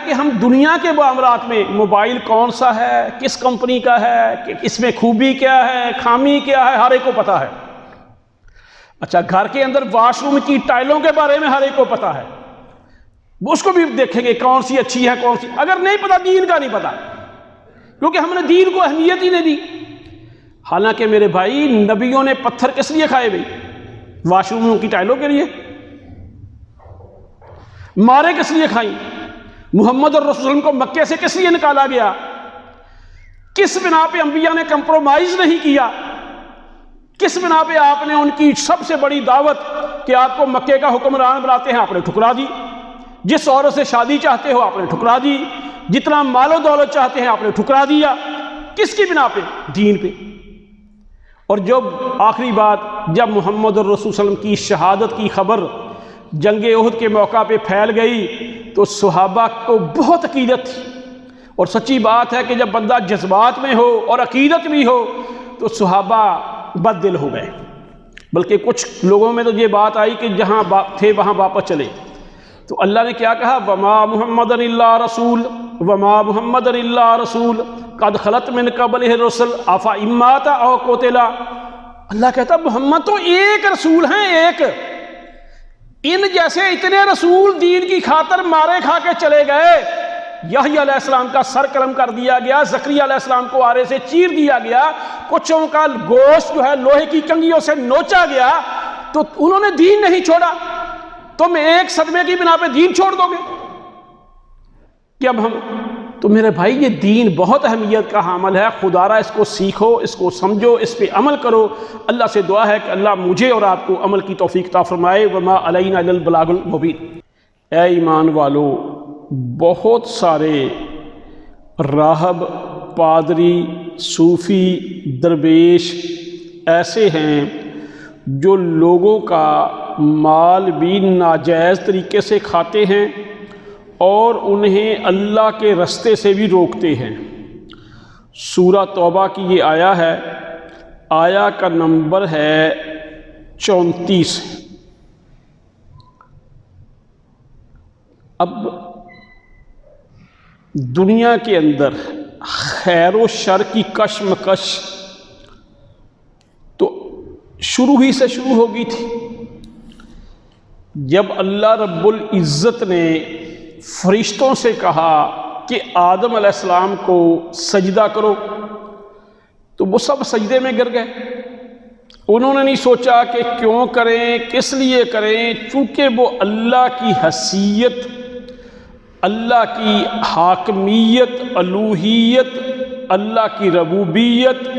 کہ ہم دنیا کے معاملات میں موبائل کون سا ہے، کس کمپنی کا ہے، کہ اس میں خوبی کیا ہے، خامی کیا ہے، ہر ایک کو پتہ ہے۔ اچھا، گھر کے اندر واش روم کی ٹائلوں کے بارے میں ہر ایک کو پتہ ہے، وہ اس کو بھی دیکھیں گے کون سی اچھی ہے کون سی۔ اگر نہیں پتہ، دین کا نہیں پتہ، کیونکہ ہم نے دین کو اہمیت ہی نہیں دی۔ حالانکہ میرے بھائی، نبیوں نے پتھر کس لیے کھائے بھائی؟ واش روموں کی ٹائلوں کے لیے۔ مارے کس لیے کھائیں؟ محمد اور رسول کو مکے سے کس لیے نکالا گیا؟ کس بنا پہ انبیاء نے کمپرومائز نہیں کیا؟ کس بنا پہ آپ نے ان کی سب سے بڑی دعوت کہ آپ کو مکے کا حکمران بناتے ہیں، آپ نے ٹھکرا دی؟ جس عورت سے شادی چاہتے ہو آپ نے ٹھکرا دی، جتنا مال و دولت چاہتے ہیں آپ نے ٹھکرا دیا۔ کس کی بنا پہ؟ دین پہ۔ اور جب آخری بات، جب محمد الرسول صلی اللہ علیہ وسلم کی شہادت کی خبر جنگ احد کے موقع پہ پھیل گئی تو صحابہ کو بہت عقیدت تھی۔ اور سچی بات ہے کہ جب بندہ جذبات میں ہو اور عقیدت بھی ہو تو صحابہ بد دل ہو گئے، بلکہ کچھ لوگوں میں تو یہ بات آئی کہ جہاں تھے وہاں واپس چلے۔ تو اللہ نے کیا کہا؟ وما محمد الا رسول، وما محمد الا رسول قد خلت من قبلہ الرسل افا امات او قتلا۔ اللہ کہتا محمد تو ایک رسول ہیں، ایک۔ ان جیسے اتنے رسول دین کی خاطر مارے کھا کے چلے گئے۔ یحییٰ علیہ السلام کا سر قلم کر دیا گیا، زکریا علیہ السلام کو آرے سے چیر دیا گیا، کچھوں کا گوشت جو ہے لوہے کی کنگھیوں سے نوچا گیا، تو انہوں نے دین نہیں چھوڑا۔ تم ایک صدمے کی بنا پہ دین چھوڑ دو گے کہ اب ہم؟ تو میرے بھائی، یہ دین بہت اہمیت کا حامل ہے، خدا را اس کو سیکھو، اس کو سمجھو، اس پہ عمل کرو۔ اللہ سے دعا ہے کہ اللہ مجھے اور آپ کو عمل کی توفیق عطا فرمائے۔ وما علینا الا البلاغ المبین۔ اے ایمان والو، بہت سارے راہب، پادری، صوفی، درویش ایسے ہیں جو لوگوں کا مال بھی ناجائز طریقے سے کھاتے ہیں اور انہیں اللہ کے رستے سے بھی روکتے ہیں۔ سورہ توبہ کی یہ آیا ہے، آیا کا نمبر ہے 34۔ اب دنیا کے اندر خیر و شر کی کشمکش تو شروع ہی سے شروع ہو گئی تھی، جب اللہ رب العزت نے فرشتوں سے کہا کہ آدم علیہ السلام کو سجدہ کرو، تو وہ سب سجدے میں گر گئے۔ انہوں نے نہیں سوچا کہ کیوں کریں، کس لیے کریں، چونکہ وہ اللہ کی حیثیت، اللہ کی حاکمیت، الوہیت، اللہ کی ربوبیت،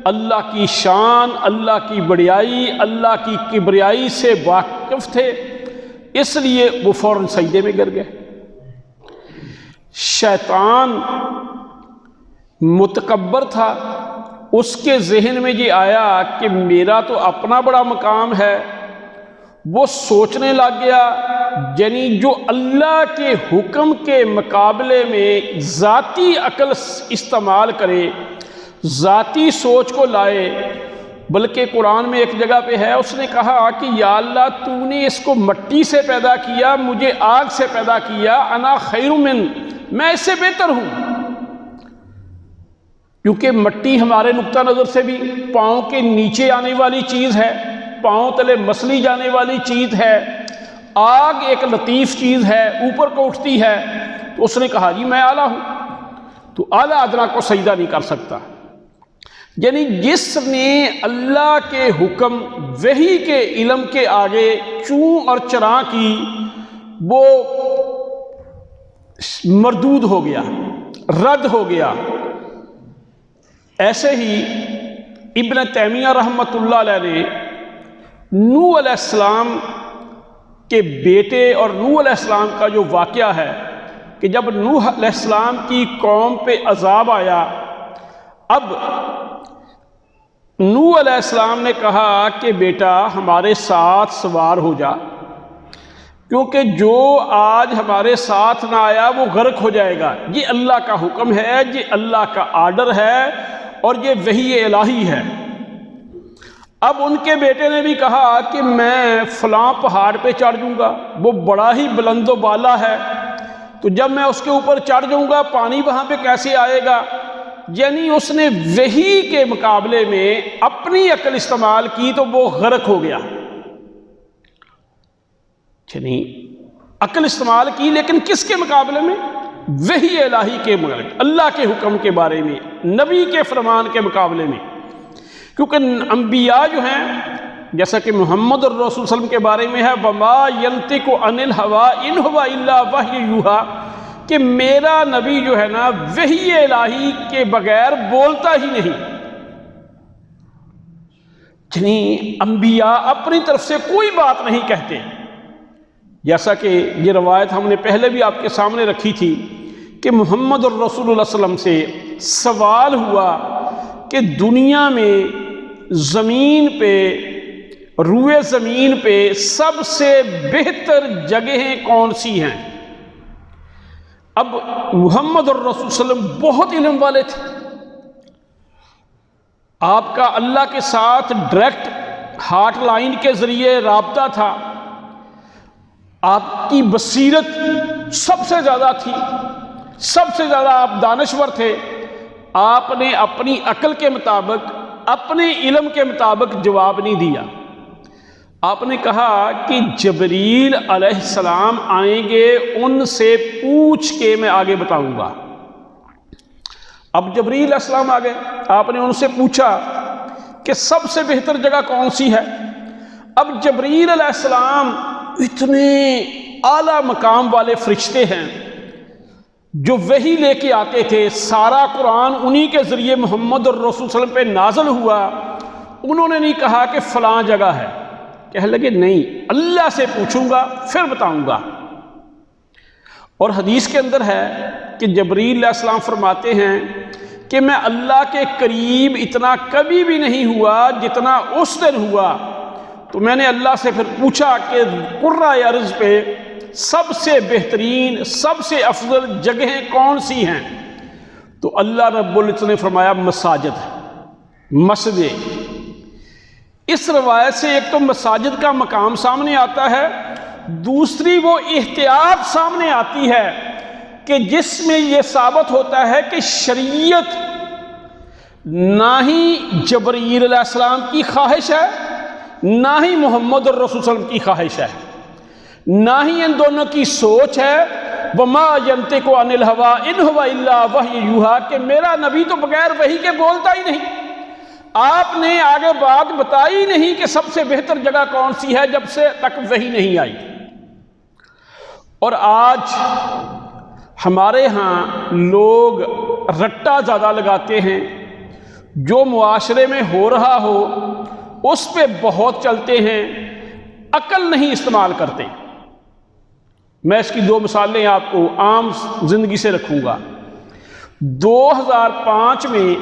اللہ کی شان، اللہ کی بڑائی، اللہ کی کبریائی سے واقف تھے، اس لیے وہ فوراً سجدے میں گر گئے۔ شیطان متکبر تھا، اس کے ذہن میں یہ آیا کہ میرا تو اپنا بڑا مقام ہے، وہ سوچنے لگ گیا، یعنی جو اللہ کے حکم کے مقابلے میں ذاتی عقل استعمال کرے، ذاتی سوچ کو لائے۔ بلکہ قرآن میں ایک جگہ پہ ہے، اس نے کہا کہ یا اللہ تو نے اس کو مٹی سے پیدا کیا، مجھے آگ سے پیدا کیا، انا خیر من، میں اس سے بہتر ہوں۔ کیونکہ مٹی ہمارے نقطہ نظر سے بھی پاؤں کے نیچے آنے والی چیز ہے، پاؤں تلے مسلی جانے والی چیز ہے، آگ ایک لطیف چیز ہے، اوپر کو اٹھتی ہے۔ تو اس نے کہا جی میں اعلیٰ ہوں، تو اعلیٰ ادنا کو سجدہ نہیں کر سکتا۔ یعنی جس نے اللہ کے حکم، وحی کے علم کے آگے چوں اور چراں کی، وہ مردود ہو گیا، رد ہو گیا۔ ایسے ہی ابن تیمیہ رحمۃ اللہ علیہ نے نوح علیہ السلام کے بیٹے اور نوح علیہ السلام کا جو واقعہ ہے کہ جب نوح علیہ السلام کی قوم پہ عذاب آیا، اب نوح علیہ السلام نے کہا کہ بیٹا ہمارے ساتھ سوار ہو جا، کیونکہ جو آج ہمارے ساتھ نہ آیا وہ غرق ہو جائے گا۔ یہ اللہ کا حکم ہے، یہ اللہ کا آرڈر ہے اور یہ وحی الہی ہے۔ اب ان کے بیٹے نے بھی کہا کہ میں فلاں پہاڑ پہ چڑھ جوں گا، وہ بڑا ہی بلند و بالا ہے، تو جب میں اس کے اوپر چڑھ جاؤں گا پانی وہاں پہ کیسے آئے گا؟ یعنی اس نے وحی کے مقابلے میں اپنی عقل استعمال کی تو وہ غرق ہو گیا. یعنی عقل استعمال کی لیکن کس کے مقابلے میں؟ وحی الہی کے مقابلے، اللہ کے حکم کے بارے میں، نبی کے فرمان کے مقابلے میں. کیونکہ انبیاء جو ہیں جیسا کہ محمد الرسول صلی اللہ علیہ وسلم کے بارے میں ہے وَمَا يَنْطِقُ عَنِ الْهَوَىٰ إِنْ هُوَ إِلَّا وَحْيٌ يُوحَىٰ، کہ میرا نبی جو ہے نا وحی الہی کے بغیر بولتا ہی نہیں. یعنی انبیاء اپنی طرف سے کوئی بات نہیں کہتے. جیسا کہ یہ روایت ہم نے پہلے بھی آپ کے سامنے رکھی تھی کہ محمد الرسول اللہ صلی اللہ علیہ وسلم سے سوال ہوا کہ دنیا میں زمین پہ، روئے زمین پہ سب سے بہتر جگہیں کون سی ہیں؟ اب محمد الرسول صلی اللہ علیہ وسلم بہت علم والے تھے، آپ کا اللہ کے ساتھ ڈائریکٹ ہارٹ لائن کے ذریعے رابطہ تھا، آپ کی بصیرت سب سے زیادہ تھی، سب سے زیادہ آپ دانشور تھے. آپ نے اپنی عقل کے مطابق، اپنے علم کے مطابق جواب نہیں دیا. آپ نے کہا کہ جبریل علیہ السلام آئیں گے، ان سے پوچھ کے میں آگے بتاؤں گا. اب جبریل علیہ السلام آ گئے، آپ نے ان سے پوچھا کہ سب سے بہتر جگہ کون سی ہے؟ اب جبریل علیہ السلام اتنے اعلیٰ مقام والے فرشتے ہیں جو وحی لے کے آتے تھے، سارا قرآن انہی کے ذریعے محمد الرسول صلی اللہ علیہ وسلم پہ نازل ہوا. انہوں نے نہیں کہا کہ فلاں جگہ ہے، کہنے لگے نہیں، اللہ سے پوچھوں گا پھر بتاؤں گا. اور حدیث کے اندر ہے کہ جبریل علیہ السلام فرماتے ہیں کہ میں اللہ کے قریب اتنا کبھی بھی نہیں ہوا جتنا اس دن ہوا. تو میں نے اللہ سے پھر پوچھا کہ قرۂ ارض پہ سب سے بہترین، سب سے افضل جگہیں کون سی ہیں؟ تو اللہ رب العزت نے فرمایا مساجد، مسجد. اس روایت سے ایک تو مساجد کا مقام سامنے آتا ہے، دوسری وہ احتیاط سامنے آتی ہے کہ جس میں یہ ثابت ہوتا ہے کہ شریعت نہ ہی جبرائیل علیہ السلام کی خواہش ہے، نہ ہی محمد الرسول صلی اللہ علیہ وسلم کی خواہش ہے، نہ ہی ان دونوں کی سوچ ہے. وَمَا يَنْطِقُ عَنِ الْهَوَىٰ إِنْ هُوَ إِلَّا وَحْيٌ يُوحَىٰ، کہ میرا نبی تو بغیر وحی کے بولتا ہی نہیں. آپ نے آگے بات بتائی نہیں کہ سب سے بہتر جگہ کون سی ہے جب سے تک وحی نہیں آئی. اور آج ہمارے ہاں لوگ رٹا زیادہ لگاتے ہیں، جو معاشرے میں ہو رہا ہو اس پہ بہت چلتے ہیں، عقل نہیں استعمال کرتے. میں اس کی 2 مثالیں آپ کو عام زندگی سے رکھوں گا. 2005 میں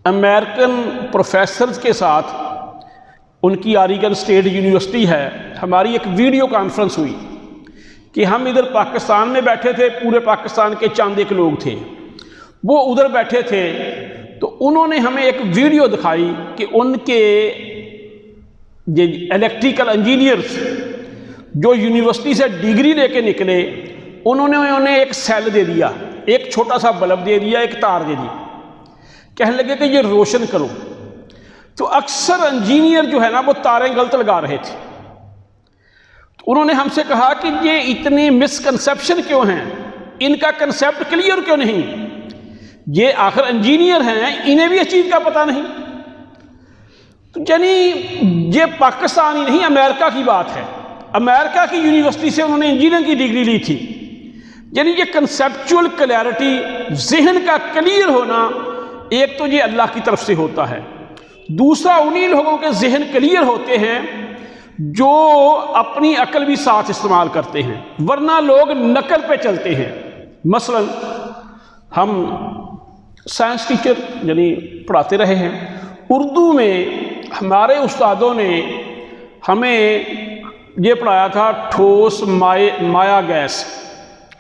امریکن پروفیسرز کے ساتھ، ان کی آریگن اسٹیٹ یونیورسٹی ہے، ہماری ایک ویڈیو کانفرنس ہوئی کہ ہم ادھر پاکستان میں بیٹھے تھے، پورے پاکستان کے چاند ایک لوگ تھے، وہ ادھر بیٹھے تھے. تو انہوں نے ہمیں ایک ویڈیو دکھائی کہ ان کے الیکٹریکل انجینئرز جو یونیورسٹی سے ڈگری لے کے نکلے، انہوں نے انہیں ایک سیل دے دیا، ایک چھوٹا سا بلب دے دیا، ایک تار دے دی، کہنے لگے کہ یہ روشن کرو. تو اکثر انجینئر جو ہے نا وہ تاریں غلط لگا رہے تھے. تو انہوں نے ہم سے کہا کہ یہ اتنی مسکنسیپشن کیوں ہیں، ان کا کنسیپٹ کلیئر کیوں نہیں؟ یہ آخر انجینئر ہیں، انہیں بھی اس چیز کا پتہ نہیں. تو یعنی یہ پاکستانی نہیں، امریکہ کی بات ہے. امریکہ کی یونیورسٹی سے انہوں نے انجینئرنگ کی ڈگری لی تھی. یعنی یہ کنسیپچول کلیئرٹی، ذہن کا کلیئر ہونا، ایک تو یہ اللہ کی طرف سے ہوتا ہے، دوسرا انہی لوگوں کے ذہن کلیئر ہوتے ہیں جو اپنی عقل بھی ساتھ استعمال کرتے ہیں، ورنہ لوگ نقل پہ چلتے ہیں. مثلا ہم سائنس ٹیچر یعنی پڑھاتے رہے ہیں، اردو میں ہمارے استادوں نے ہمیں یہ پڑھایا تھا ٹھوس مایا گیس،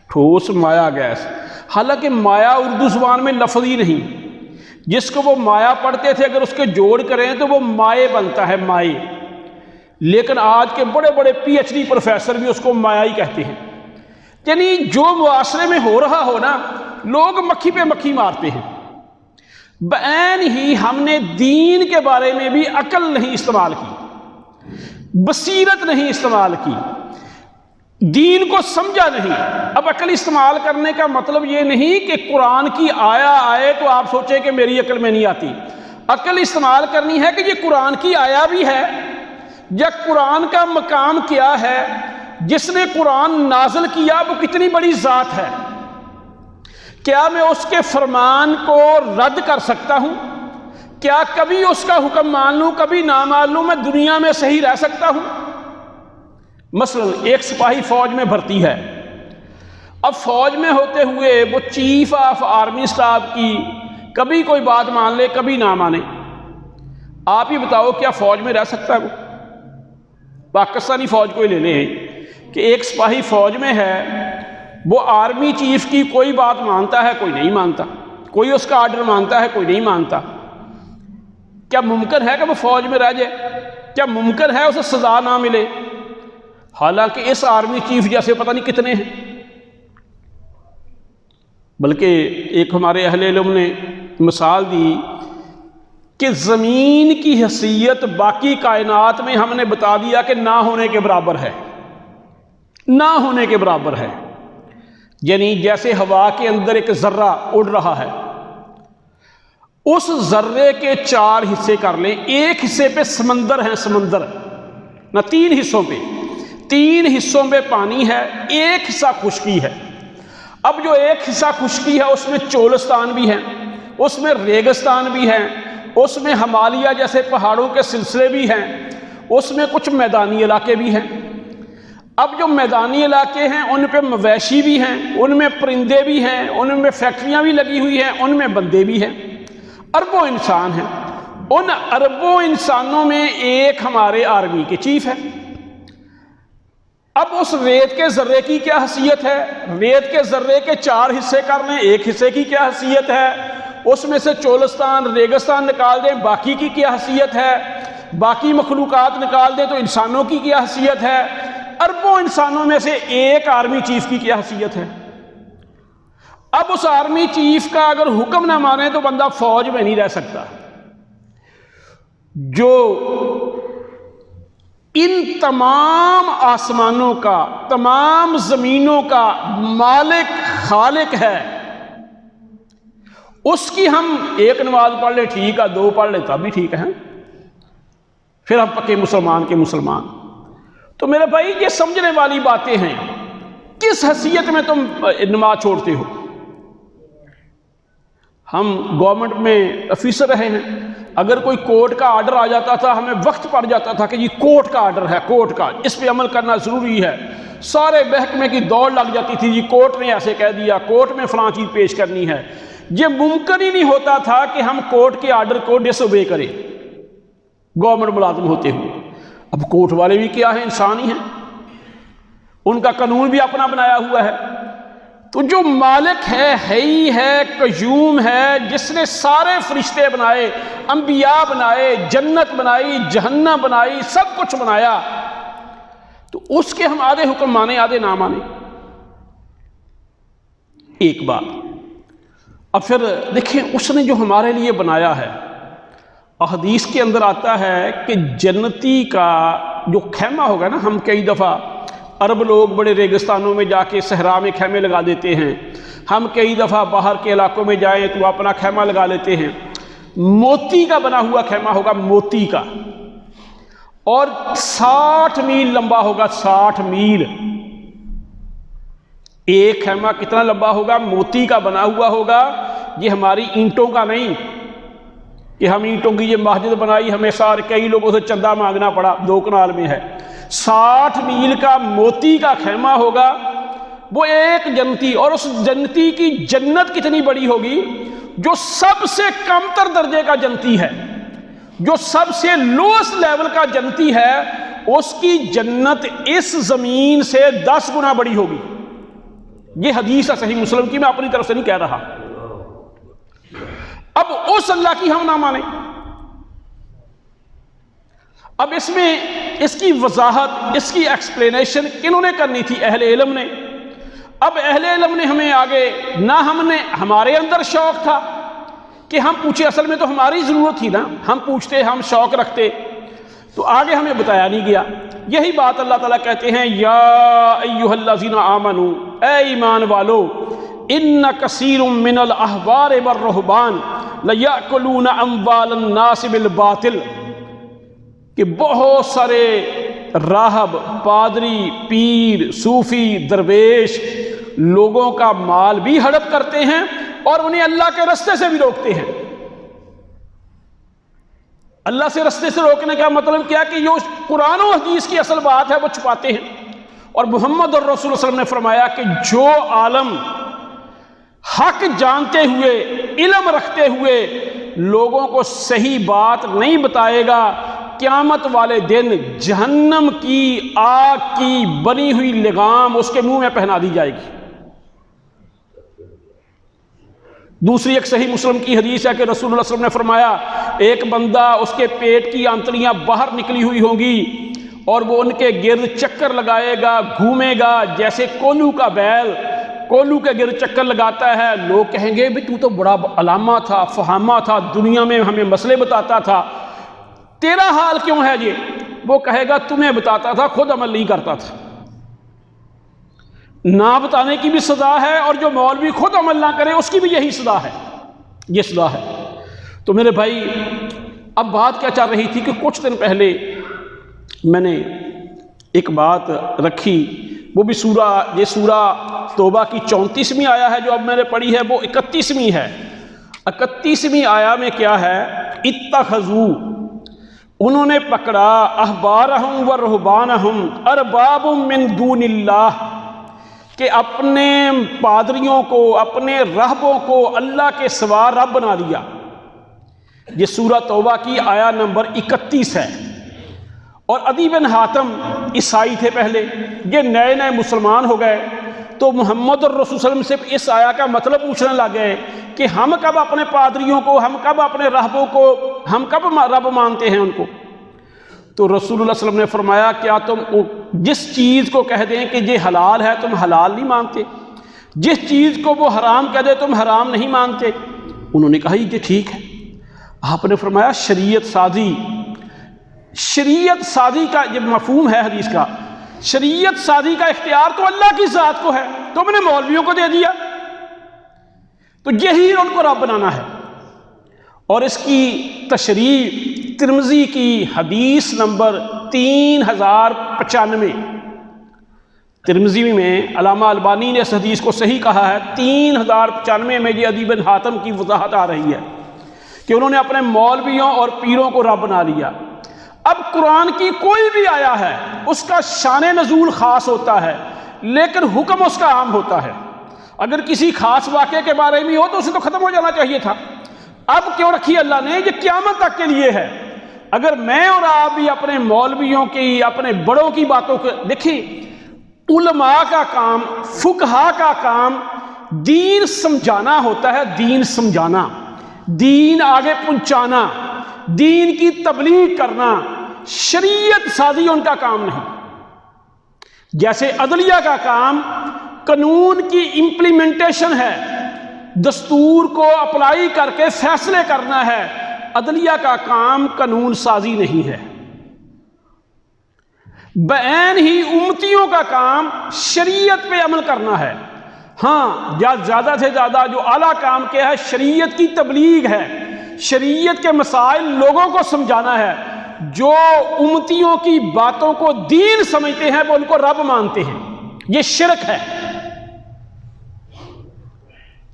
ٹھوس مایا گیس. حالانکہ مایا اردو زبان میں لفظ ہی نہیں، جس کو وہ مایا پڑھتے تھے اگر اس کے جوڑ کریں تو وہ مائع بنتا ہے، مائع. لیکن آج کے بڑے بڑے پی ایچ ڈی پروفیسر بھی اس کو مایا ہی کہتے ہیں. یعنی جو معاشرے میں ہو رہا ہو نا، لوگ مکھی پہ مکھی مارتے ہیں، بعین ہی ہم نے دین کے بارے میں بھی عقل نہیں استعمال کی، بصیرت نہیں استعمال کی، دین کو سمجھا نہیں۔ اب عقل استعمال کرنے کا مطلب یہ نہیں کہ قرآن کی آیا آئے تو آپ سوچیں کہ میری عقل میں نہیں آتی۔ عقل استعمال کرنی ہے کہ یہ قرآن کی آیا بھی ہے، یا قرآن کا مقام کیا ہے، جس نے قرآن نازل کیا وہ کتنی بڑی ذات ہے، کیا میں اس کے فرمان کو رد کر سکتا ہوں؟ کیا کبھی اس کا حکم مان لوں کبھی نہ مان لوں، میں دنیا میں صحیح رہ سکتا ہوں؟ مثلا ایک سپاہی فوج میں بھرتی ہے، اب فوج میں ہوتے ہوئے وہ چیف آف آرمی اسٹاف کی کبھی کوئی بات مان لے کبھی نہ مانے، آپ ہی بتاؤ کیا فوج میں رہ سکتا ہے وہ؟ پاکستانی فوج کو ہی لے لیں کہ ایک سپاہی فوج میں ہے، وہ آرمی چیف کی کوئی بات مانتا ہے کوئی نہیں مانتا، کوئی اس کا آرڈر مانتا ہے کوئی نہیں مانتا، کیا ممکن ہے کہ وہ فوج میں رہ جائے؟ کیا ممکن ہے اسے سزا نہ ملے؟ حالانکہ اس آرمی چیف جیسے پتہ نہیں کتنے ہیں۔ بلکہ ایک ہمارے اہل علم نے مثال دی کہ زمین کی حیثیت باقی کائنات میں ہم نے بتا دیا کہ نہ ہونے کے برابر ہے، نہ ہونے کے برابر ہے۔ یعنی جیسے ہوا کے اندر ایک ذرہ اڑ رہا ہے، اس ذرے کے 4 حصے کر لیں، ایک حصے پہ سمندر ہے، سمندر نہ 3 حصوں پہ، 3 حصوں پہ پانی ہے، ایک حصہ خشکی ہے۔ اب جو ایک حصہ خشکی ہے اس میں چولستان بھی ہیں، اس میں ریگستان بھی ہیں، اس میں ہمالیہ جیسے پہاڑوں کے سلسلے بھی ہیں، اس میں کچھ میدانی علاقے بھی ہیں۔ اب جو میدانی علاقے ہیں ان پہ مویشی بھی ہیں، ان میں پرندے بھی ہیں، ان میں فیکٹریاں بھی لگی ہوئی ہیں، ان میں بندے بھی ہیں، اربوں انسان ہیں۔ ان اربوں انسانوں میں ایک ہمارے آرمی کے چیف ہے۔ اب اس ریت کے ذرے کی کیا حیثیت ہے؟ ریت کے ذرے کے 4 حصے کر لیں، ایک حصے کی کیا حیثیت ہے؟ اس میں سے چولستان ریگستان نکال دیں، باقی کی کیا حیثیت ہے؟ باقی مخلوقات نکال دیں تو انسانوں کی کیا حیثیت ہے؟ اربوں انسانوں میں سے ایک آرمی چیف کی کیا حیثیت ہے؟ اب اس آرمی چیف کا اگر حکم نہ مانے تو بندہ فوج میں نہیں رہ سکتا۔ جو ان تمام آسمانوں کا، تمام زمینوں کا مالک خالق ہے، اس کی ہم ایک نماز پڑھ لیں ٹھیک ہے، 2 پڑھ لیں تب بھی ٹھیک ہے، پھر ہم پکے مسلمان کے مسلمان۔ تو میرے بھائی یہ سمجھنے والی باتیں ہیں، کس حیثیت میں تم نماز چھوڑتے ہو؟ ہم گورنمنٹ میں آفیسر رہے ہیں، اگر کوئی کورٹ کا آرڈر آ جاتا تھا ہمیں وقت پڑ جاتا تھا کہ یہ کورٹ کا آرڈر ہے، کورٹ کا، اس پہ عمل کرنا ضروری ہے، سارے محکمے کی دوڑ لگ جاتی تھی، یہ کورٹ نے ایسے کہہ دیا، کورٹ میں فلاں چیز پیش کرنی ہے۔ یہ ممکن ہی نہیں ہوتا تھا کہ ہم کورٹ کے آرڈر کو ڈس اوبے کریں گورنمنٹ ملازم ہوتے ہوئے۔ اب کورٹ والے بھی کیا ہیں، انسان ہی ہیں، ان کا قانون بھی اپنا بنایا ہوا ہے۔ تو جو مالک ہے حی ہے، قیوم ہے، جس نے سارے فرشتے بنائے، انبیاء بنائے، جنت بنائی، جہنم بنائی، سب کچھ بنایا، تو اس کے ہم آدھے حکم مانے آدھے نہ مانے، ایک بات۔ اب پھر دیکھیں اس نے جو ہمارے لیے بنایا ہے، احادیث کے اندر آتا ہے کہ جنتی کا جو خیمہ ہوگا نا، ہم کئی دفعہ عرب لوگ بڑے ریگستانوں میں جا کے صحرا میں خیمے لگا دیتے ہیں، ہم کئی دفعہ باہر کے علاقوں میں جائیں تو اپنا خیمہ لگا لیتے ہیں، موتی کا بنا ہوا خیمہ ہوگا، موتی کا، اور 60 میل لمبا ہوگا، 60 میل۔ ایک خیمہ کتنا لمبا ہوگا؟ موتی کا بنا ہوا ہوگا، یہ ہماری اینٹوں کا نہیں کہ ہم اینٹوں کی یہ مسجد بنائی، ہمیں سارے کئی لوگوں سے چندہ مانگنا پڑا، 2 کنال میں ہے۔ 60 میل کا موتی کا خیمہ ہوگا، وہ ایک جنتی، اور اس جنتی کی جنت کتنی بڑی ہوگی؟ جو سب سے کم تر درجے کا جنتی ہے، جو سب سے لوئسٹ لیول کا جنتی ہے، اس کی جنت اس زمین سے 10 گنا بڑی ہوگی۔ یہ حدیث ہے صحیح مسلم کی، میں اپنی طرف سے نہیں کہہ رہا۔ اب اس اللہ کی ہم نہ مانیں۔ اب اس میں اس کی وضاحت، اس کی ایکسپلینیشن کنہوں نے کرنی تھی؟ اہل علم نے۔ اب اہل علم نے ہمیں آگے نہ ہمارے اندر شوق تھا کہ ہم پوچھے، اصل میں تو ہماری ضرورت تھی نا، ہم پوچھتے، ہم شوق رکھتے، تو آگے ہمیں بتایا نہیں گیا۔ یہی بات اللہ تعالیٰ کہتے ہیں یا ایھا الذین آمنوا، اے ایمان والو، ان کثیر من الاحبار والرہبان لیأکلون اموال الناس بالباطل، کہ بہت سارے راہب، پادری، پیر، صوفی، درویش لوگوں کا مال بھی ہڑپ کرتے ہیں اور انہیں اللہ کے رستے سے بھی روکتے ہیں۔ اللہ سے رستے سے روکنے کا مطلب کیا کہ جو قرآن و حدیث کی اصل بات ہے وہ چھپاتے ہیں۔ اور محمد الرسول صلی اللہ علیہ وسلم نے فرمایا کہ جو عالم حق جانتے ہوئے، علم رکھتے ہوئے لوگوں کو صحیح بات نہیں بتائے گا، قیامت والے دن جہنم کی آگ کی بنی ہوئی لگام اس کے منہ میں پہنا دی جائے گی۔ دوسری ایک صحیح مسلم کی حدیث ہے کہ رسول اللہ صلی اللہ علیہ وسلم نے فرمایا ایک بندہ، اس کے پیٹ کی آنتڑیاں باہر نکلی ہوئی ہوں گی اور وہ ان کے گرد چکر لگائے گا، گھومے گا جیسے کولو کا بیل کولو کے گرد چکر لگاتا ہے۔ لوگ کہیں گے بھی تو بڑا علامہ تھا، فہامہ تھا، دنیا میں ہمیں مسئلے بتاتا تھا، تیرا حال کیوں ہے یہ؟ وہ کہے گا تمہیں بتاتا تھا، خود عمل نہیں کرتا تھا۔ نہ بتانے کی بھی سزا ہے، اور جو مولوی خود عمل نہ کرے اس کی بھی یہی سزا ہے، یہ سزا ہے۔ تو میرے بھائی، اب بات کیا چل رہی تھی کہ کچھ دن پہلے میں نے ایک بات رکھی، وہ بھی یہ سورہ توبہ کی 34ویں آیا ہے جو اب میں نے پڑھی ہے، وہ 31ویں ہے۔ 31ویں آیا میں کیا ہے؟ اتخذوا، انہوں نے پکڑا، احبارہم ورہبانہم ارباب من دون اللہ، کہ اپنے پادریوں کو، اپنے راہبوں کو اللہ کے سوا رب بنا لیا۔ یہ سورہ توبہ کی آیا نمبر 31 ہے۔ اور عدی بن حاتم عیسائی تھے پہلے، یہ نئے نئے مسلمان ہو گئے، تو محمد الرسول صلی اللہ علیہ وسلم سے اس آیا کا مطلب پوچھنے لگ گئے کہ ہم کب اپنے پادریوں کو، ہم کب اپنے راہبوں کو، ہم کب رب مانتے ہیں ان کو؟ تو رسول اللہ صلی اللہ علیہ وسلم نے فرمایا کیا تم جس چیز کو کہہ دیں کہ یہ حلال ہے تم حلال نہیں مانتے، جس چیز کو وہ حرام کہہ دے تم حرام نہیں مانتے؟ انہوں نے کہا یہ ٹھیک ہے۔ آپ نے فرمایا شریعت سازی کا یہ مفہوم ہے حدیث کا، شریعت سازی کا اختیار تو اللہ کی ذات کو ہے، تم نے مولویوں کو دے دیا، تو یہی ان کو رب بنانا ہے۔ اور اس کی تشریح ترمذی کی حدیث نمبر 3095، ترمذی میں علامہ البانی نے اس حدیث کو صحیح کہا ہے، 3095 میں یہ عدی بن حاتم کی وضاحت آ رہی ہے کہ انہوں نے اپنے مولویوں اور پیروں کو رب بنا لیا۔ اب قرآن کی کوئی بھی آیا ہے اس کا شان نزول خاص ہوتا ہے، لیکن حکم اس کا عام ہوتا ہے۔ اگر کسی خاص واقعے کے بارے میں ہو تو اسے تو ختم ہو جانا چاہیے تھا، اب کیوں رکھی اللہ نے؟ یہ قیامت تک کے لیے ہے۔ اگر میں اور آپ بھی اپنے مولویوں کی، اپنے بڑوں کی باتوں کو دیکھیں، علماء کا کام، فقہا کا کام دین سمجھانا ہوتا ہے، دین سمجھانا، دین آگے پہنچانا، دین کی تبلیغ کرنا، شریعت سازی ان کا کام نہیں۔ جیسے عدلیہ کا کام قانون کی امپلیمنٹیشن ہے، دستور کو اپلائی کر کے فیصلے کرنا ہے، عدلیہ کا کام قانون سازی نہیں ہے۔ بعین ہی امتیوں کا کام شریعت پہ عمل کرنا ہے۔ ہاں، زیادہ سے زیادہ جو اعلیٰ کام کیا ہے شریعت کی تبلیغ ہے، شریعت کے مسائل لوگوں کو سمجھانا ہے۔ جو امتیوں کی باتوں کو دین سمجھتے ہیں وہ ان کو رب مانتے ہیں، یہ شرک ہے۔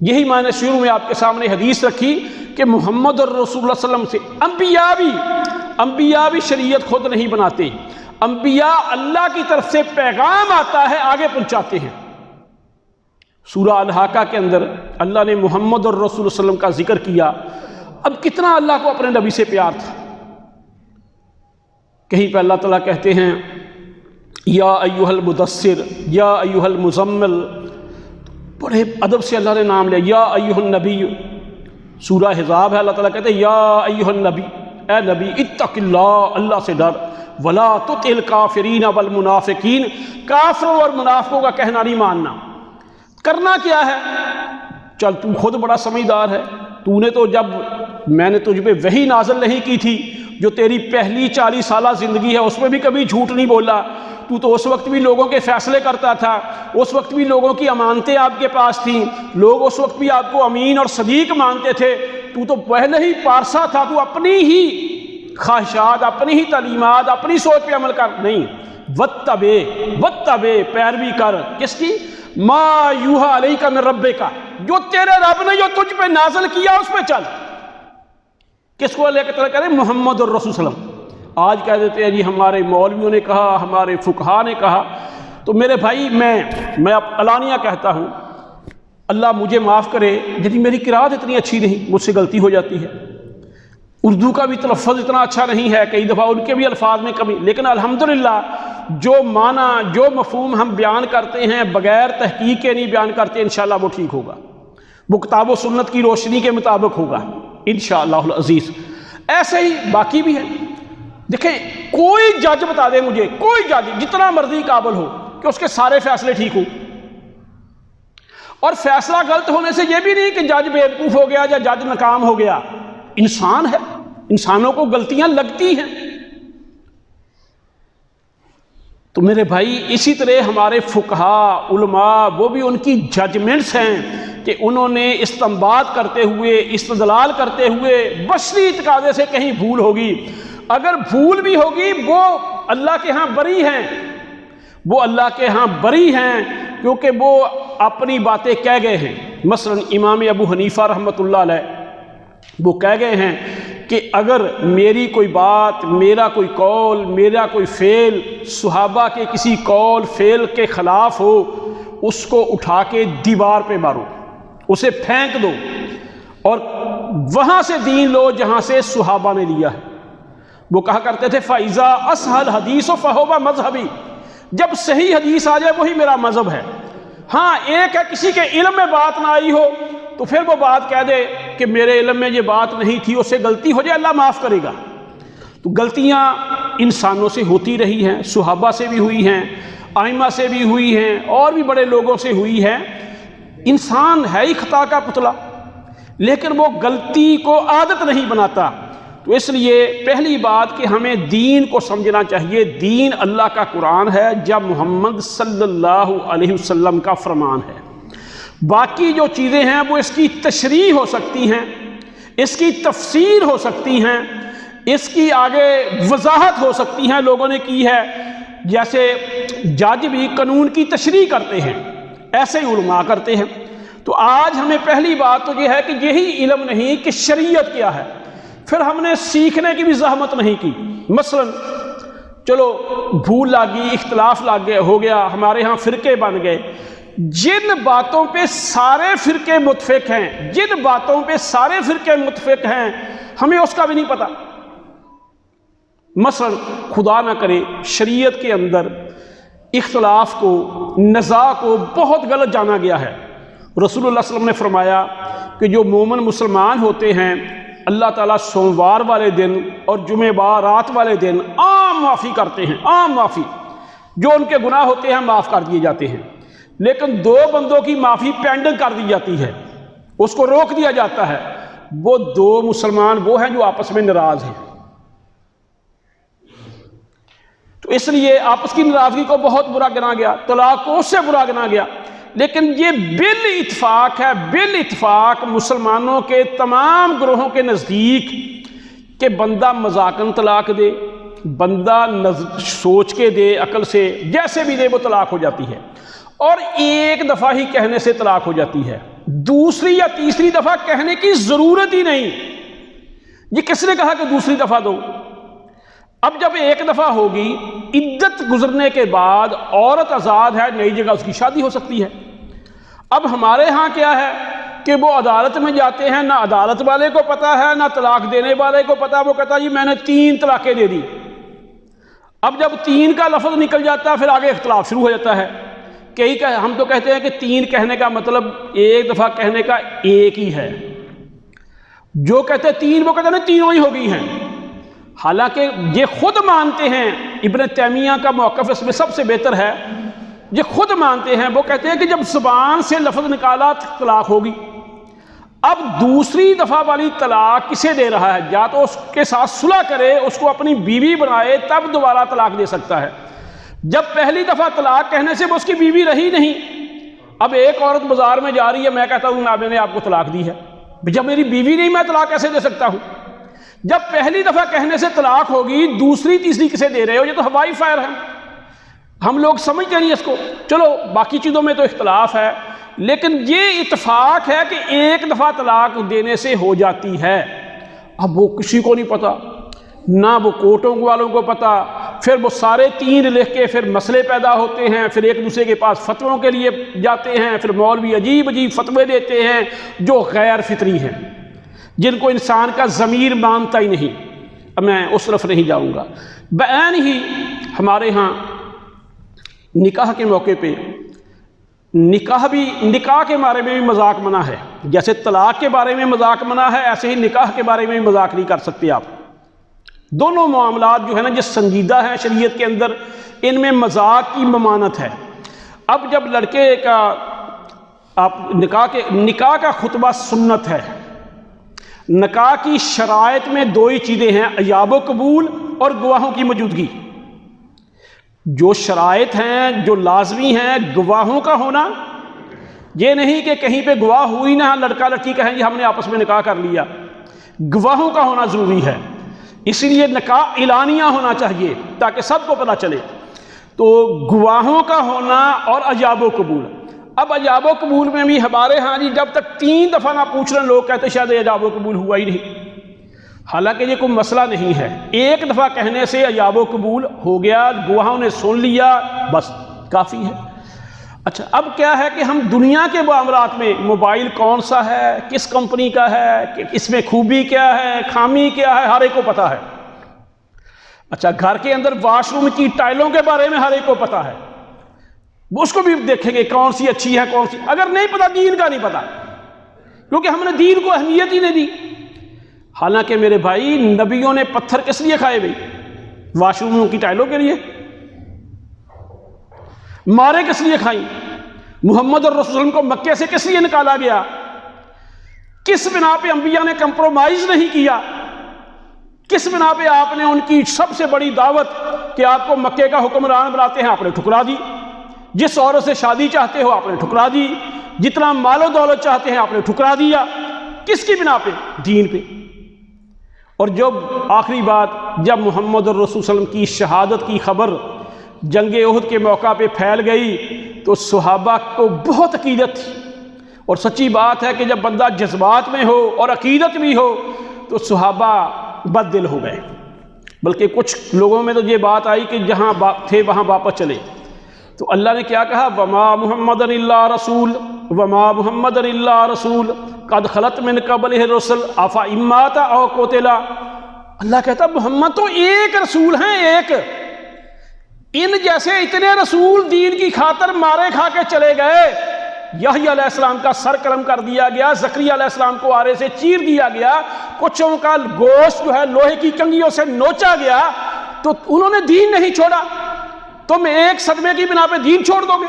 یہی میں نے شروع میں آپ کے سامنے حدیث رکھی کہ محمد الرسول اللہ صلی اللہ علیہ وسلم سے انبیاء بھی شریعت خود نہیں بناتے، انبیاء اللہ کی طرف سے پیغام آتا ہے آگے پہنچاتے ہیں۔ سورہ الحاقہ کے اندر اللہ نے محمد الرسول صلی اللہ علیہ وسلم کا ذکر کیا۔ اب کتنا اللہ کو اپنے نبی سے پیار تھا۔ کہیں پہ اللہ تعالیٰ کہتے ہیں یا ایھا المدثر، یا ایھا المزمل، بڑے ادب سے اللہ نے نام لیا، یا ایھا النبی۔ سورہ حزاب ہے، اللہ تعالیٰ کہتے ہیں یا ایھا النبی، اے نبی اتق اللہ، اللہ سے ڈر، ولا تطع الکافرین والمنافقین، کافروں اور منافقوں کا کہنا نہیں ماننا۔ کرنا کیا ہے؟ چل تو خود بڑا سمجھدار ہے، تو نے تو جب میں نے تجھ پہ وحی نازل نہیں کی تھی، جو تیری پہلی 40 سالہ زندگی ہے اس میں بھی کبھی جھوٹ نہیں بولا، تو اس وقت بھی لوگوں کے فیصلے کرتا تھا، اس وقت بھی لوگوں کی امانتیں آپ کے پاس تھیں، لوگ اس وقت بھی آپ کو امین اور صدیق مانتے تھے، تو پہلے ہی پارسا تھا، تو اپنی ہی خواہشات، اپنی ہی تعلیمات، اپنی سوچ پہ عمل کر نہیں، واتبع پیروی کر کس کی؟ ما یوحی الیک من ربک، جو تیرے رب نے جو تجھ پہ نازل کیا اس پہ چل۔ کس کو لے کے طرح کریں؟ محمد الرسول صلی اللہ علیہ وسلم۔ آج کہہ دیتے ہیں جی ہمارے مولویوں نے کہا، ہمارے فقہا نے کہا، تو میرے بھائی میں اب علانیہ کہتا ہوں، اللہ مجھے معاف کرے، یعنی میری قرات اتنی اچھی نہیں، مجھ سے غلطی ہو جاتی ہے، اردو کا بھی تلفظ اتنا اچھا نہیں ہے، کئی دفعہ ان کے بھی الفاظ میں کمی، لیکن الحمدللہ جو معنی جو مفہوم ہم بیان کرتے ہیں بغیر تحقیق کے نہیں بیان کرتے، انشاءاللہ وہ ٹھیک ہوگا، وہ کتاب و سنت کی روشنی کے مطابق ہوگا انشاءاللہ العزیز۔ ایسے ہی باقی بھی ہے، دیکھیں کوئی جج بتا دے مجھے، کوئی جج جتنا مرضی قابل ہو کہ اس کے سارے فیصلے ٹھیک ہوں، اور فیصلہ غلط ہونے سے یہ بھی نہیں کہ جج بیوقوف ہو گیا یا جج ناکام ہو گیا، انسان ہے، انسانوں کو غلطیاں لگتی ہیں۔ تو میرے بھائی اسی طرح ہمارے فقہا علماء وہ بھی ان کی ججمنٹس ہیں کہ انہوں نے استنباط کرتے ہوئے استدلال کرتے ہوئے بشری تقاضے سے کہیں بھول ہوگی، اگر بھول بھی ہوگی وہ اللہ کے ہاں بری ہیں، وہ اللہ کے ہاں بری ہیں، کیونکہ وہ اپنی باتیں کہہ گئے ہیں۔ مثلا امام ابو حنیفہ رحمۃ اللہ علیہ وہ کہہ گئے ہیں کہ اگر میری کوئی بات، میرا کوئی قول، میرا کوئی فعل صحابہ کے کسی قول فعل کے خلاف ہو، اس کو اٹھا کے دیوار پہ مارو، اسے پھینک دو، اور وہاں سے دین لو جہاں سے صحابہ نے لیا ہے۔ وہ کہا کرتے تھے فَإِذَا أَصْحَ الْحَدِيثُ فَهُوَ مَذْهَبِي، جب صحیح حدیث آ جائے وہی میرا مذہب ہے۔ ہاں ایک ہے کسی کے علم میں بات نہ آئی ہو تو پھر وہ بات کہہ دے کہ میرے علم میں یہ بات نہیں تھی، اس سے غلطی ہو جائے، اللہ معاف کرے گا۔ تو غلطیاں انسانوں سے ہوتی رہی ہیں، صحابہ سے بھی ہوئی ہیں، ائمہ سے بھی ہوئی ہیں، اور بھی بڑے لوگوں سے ہوئی ہیں۔ انسان ہے ہی خطا کا پتلا، لیکن وہ غلطی کو عادت نہیں بناتا۔ تو اس لیے پہلی بات کہ ہمیں دین کو سمجھنا چاہیے، دین اللہ کا قرآن ہے، جب محمد صلی اللہ علیہ وسلم کا فرمان ہے۔ باقی جو چیزیں ہیں وہ اس کی تشریح ہو سکتی ہیں، اس کی تفسیر ہو سکتی ہیں، اس کی آگے وضاحت ہو سکتی ہیں، لوگوں نے کی ہے، جیسے جج بھی قانون کی تشریح کرتے ہیں، ایسے ہی علماء کرتے ہیں۔ تو آج ہمیں پہلی بات تو یہ ہے کہ یہی علم نہیں کہ شریعت کیا ہے، پھر ہم نے سیکھنے کی بھی زحمت نہیں کی۔ مثلا چلو بھول لگ گئی، اختلاف لگ گیا، ہو گیا، ہمارے ہاں فرقے بن گئے، جن باتوں پہ سارے فرقے متفق ہیں، جن باتوں پہ سارے فرقے متفق ہیں، ہمیں اس کا بھی نہیں پتہ۔ مثلا خدا نہ کرے شریعت کے اندر اختلاف کو، نزاع کو بہت غلط جانا گیا ہے۔ رسول اللہ صلی اللہ علیہ وسلم نے فرمایا کہ جو مومن مسلمان ہوتے ہیں اللہ تعالیٰ سوموار والے دن اور جمعرات والے دن عام معافی کرتے ہیں، عام معافی، جو ان کے گناہ ہوتے ہیں معاف کر دیے جاتے ہیں، لیکن دو بندوں کی معافی پینڈنگ کر دی جاتی ہے، اس کو روک دیا جاتا ہے۔ وہ دو مسلمان وہ ہیں جو آپس میں ناراض ہیں، تو اس لیے آپس کی ناراضگی کو بہت برا گنا گیا، طلاق کو اس سے برا گنا گیا، لیکن یہ بالاتفاق ہے، بالاتفاق مسلمانوں کے تمام گروہوں کے نزدیک کہ بندہ مذاقاً طلاق دے، بندہ سوچ کے دے، عقل سے جیسے بھی دے، وہ طلاق ہو جاتی ہے، اور ایک دفعہ ہی کہنے سے طلاق ہو جاتی ہے، دوسری یا تیسری دفعہ کہنے کی ضرورت ہی نہیں۔ یہ کس نے کہا کہ دوسری دفعہ دو؟ اب جب ایک دفعہ ہوگی، عدت گزرنے کے بعد عورت آزاد ہے، نئی جگہ اس کی شادی ہو سکتی ہے۔ اب ہمارے ہاں کیا ہے کہ وہ عدالت میں جاتے ہیں، نہ عدالت والے کو پتہ ہے نہ طلاق دینے والے کو پتہ، وہ کہتا ہے جی میں نے 3 طلاقیں دے دی۔ اب جب 3 کا لفظ نکل جاتا ہے پھر آگے اختلاف شروع ہو جاتا ہے۔ ہم تو کہتے ہیں کہ 3 کہنے کا مطلب ایک دفعہ کہنے کا ایک ہی ہے، جو کہتے ہیں 3 وہ کہتے ہیں تینوں ہی ہو گئی ہیں، حالانکہ یہ خود مانتے ہیں۔ ابن تیمیہ کا موقف اس میں سب سے بہتر ہے یہ خود مانتے ہیں، وہ کہتے ہیں کہ جب زبان سے لفظ نکالا طلاق ہوگی۔ اب دوسری دفعہ والی طلاق کسے دے رہا ہے؟ یا تو اس کے ساتھ صلح کرے، اس کو اپنی بیوی بنائے، تب دوبارہ طلاق دے سکتا ہے۔ جب پہلی دفعہ طلاق کہنے سے وہ اس کی بیوی رہی نہیں، اب ایک عورت بازار میں جا رہی ہے، میں کہتا ہوں میں نے آپ کو طلاق دی ہے، جب میری بیوی نہیں میں طلاق کیسے دے سکتا ہوں؟ جب پہلی دفعہ کہنے سے طلاق ہوگی، دوسری تیسری کسے دے رہے ہو؟ یہ تو ہوائی فائر ہے، ہم لوگ سمجھتے نہیں اس کو۔ چلو باقی چیزوں میں تو اختلاف ہے، لیکن یہ اتفاق ہے کہ ایک دفعہ طلاق دینے سے ہو جاتی ہے۔ اب وہ کسی کو نہیں پتا، نہ وہ کورٹوں والوں کو پتا، پھر وہ سارے تین لکھ کے پھر مسئلے پیدا ہوتے ہیں، پھر ایک دوسرے کے پاس فتووں کے لیے جاتے ہیں، پھر مولوی عجیب عجیب فتوے دیتے ہیں جو غیر فطری ہیں، جن کو انسان کا ضمیر مانتا ہی نہیں۔ اب میں اس طرف نہیں جاؤں گا۔ بعین ہی ہمارے ہاں نکاح کے موقع پہ نکاح کے بارے میں بھی مذاق منع ہے، جیسے طلاق کے بارے میں مذاق منع ہے، ایسے ہی نکاح کے بارے میں بھی مذاق نہیں کر سکتے آپ۔ دونوں معاملات جو ہے نا جو سنجیدہ ہیں شریعت کے اندر، ان میں مذاق کی ممانعت ہے۔ اب جب لڑکے کا نکاح کا خطبہ سنت ہے، نکاح کی شرائط میں دو ہی چیزیں ہیں، ایاب و قبول اور گواہوں کی موجودگی۔ جو شرائط ہیں جو لازمی ہیں، گواہوں کا ہونا، یہ نہیں کہ کہیں پہ گواہ ہوئی نہ لڑکا لڑکی کہیں جی ہم نے آپس میں نکاح کر لیا، گواہوں کا ہونا ضروری ہے۔ اسی لیے نکاح اعلانیہ ہونا چاہیے تاکہ سب کو پتہ چلے۔ تو گواہوں کا ہونا اور ایاب و قبول۔ اب ایاب و قبول میں بھی ہمارے ہاں جی جب تک 3 دفعہ نہ پوچھ رہے لوگ کہتے شاید ایاب و قبول ہوا ہی نہیں، حالانکہ یہ کوئی مسئلہ نہیں ہے، ایک دفعہ کہنے سے ایاب و قبول ہو گیا، گواہوں نے سن لیا، بس کافی ہے۔ اچھا اب کیا ہے کہ ہم دنیا کے معاملات میں موبائل کون سا ہے، کس کمپنی کا ہے، اس میں خوبی کیا ہے، خامی کیا ہے، ہر ایک کو پتہ ہے۔ اچھا گھر کے اندر واش روم کی ٹائلوں کے بارے میں ہر ایک کو پتہ ہے، اس کو بھی دیکھیں گے کون سی اچھی ہے کون سی، اگر نہیں پتہ دین کا نہیں پتہ، کیونکہ ہم نے دین کو اہمیت ہی نہیں دی۔ حالانکہ میرے بھائی نبیوں نے پتھر کس لیے کھائے بھائی؟ واش روموں کی ٹائلوں کے لیے۔ مارے کس لیے کھائیں؟ محمد الرسول صلی اللہ علیہ وسلم کو مکے سے کس لیے نکالا گیا؟ کس بنا پہ انبیاء نے کمپرومائز نہیں کیا؟ کس بنا پہ آپ نے ان کی سب سے بڑی دعوت کہ آپ کو مکے کا حکمران بناتے ہیں آپ نے ٹھکرا دی؟ جس عورت سے شادی چاہتے ہو آپ نے ٹھکرا دی، جتنا مال و دولت چاہتے ہیں آپ نے ٹھکرا دیا، کس کی بنا پہ؟ دین پہ۔ اور جب آخری بات، جب محمد الرسول صلی اللہ علیہ وسلم کی شہادت کی خبر جنگ احد کے موقع پہ پھیل گئی تو صحابہ کو بہت عقیدت تھی، اور سچی بات ہے کہ جب بندہ جذبات میں ہو اور عقیدت بھی ہو تو صحابہ بد دل ہو گئے، بلکہ کچھ لوگوں میں تو یہ بات آئی کہ جہاں تھے وہاں واپس چلے۔ تو اللہ نے کیا کہا؟ وما محمد الا رسول وما محمد الا رسول قد خلت من قبلہ الرسل افا امات او قتلا۔ اللہ کہتا محمد تو ایک رسول ہیں، ایک، ان جیسے اتنے رسول دین کی خاطر مارے کھا کے چلے گئے۔ یحییٰ علیہ السلام کا سر قلم کر دیا گیا، زکریا علیہ السلام کو آرے سے چیر دیا گیا، کچھوں کا گوشت جو ہے لوہے کی کنگھیوں سے نوچا گیا، تو انہوں نے دین نہیں چھوڑا۔ تم ایک صدمے کی بنا پہ دین چھوڑ دو گے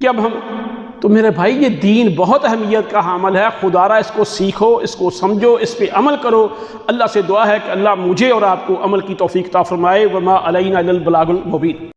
کہ اب ہم؟ تو میرے بھائی یہ دین بہت اہمیت کا حامل ہے، خدا را اس کو سیکھو، اس کو سمجھو، اس پہ عمل کرو۔ اللہ سے دعا ہے کہ اللہ مجھے اور آپ کو عمل کی توفیق عطا فرمائے۔ وما علینا الا البلاغ المبین۔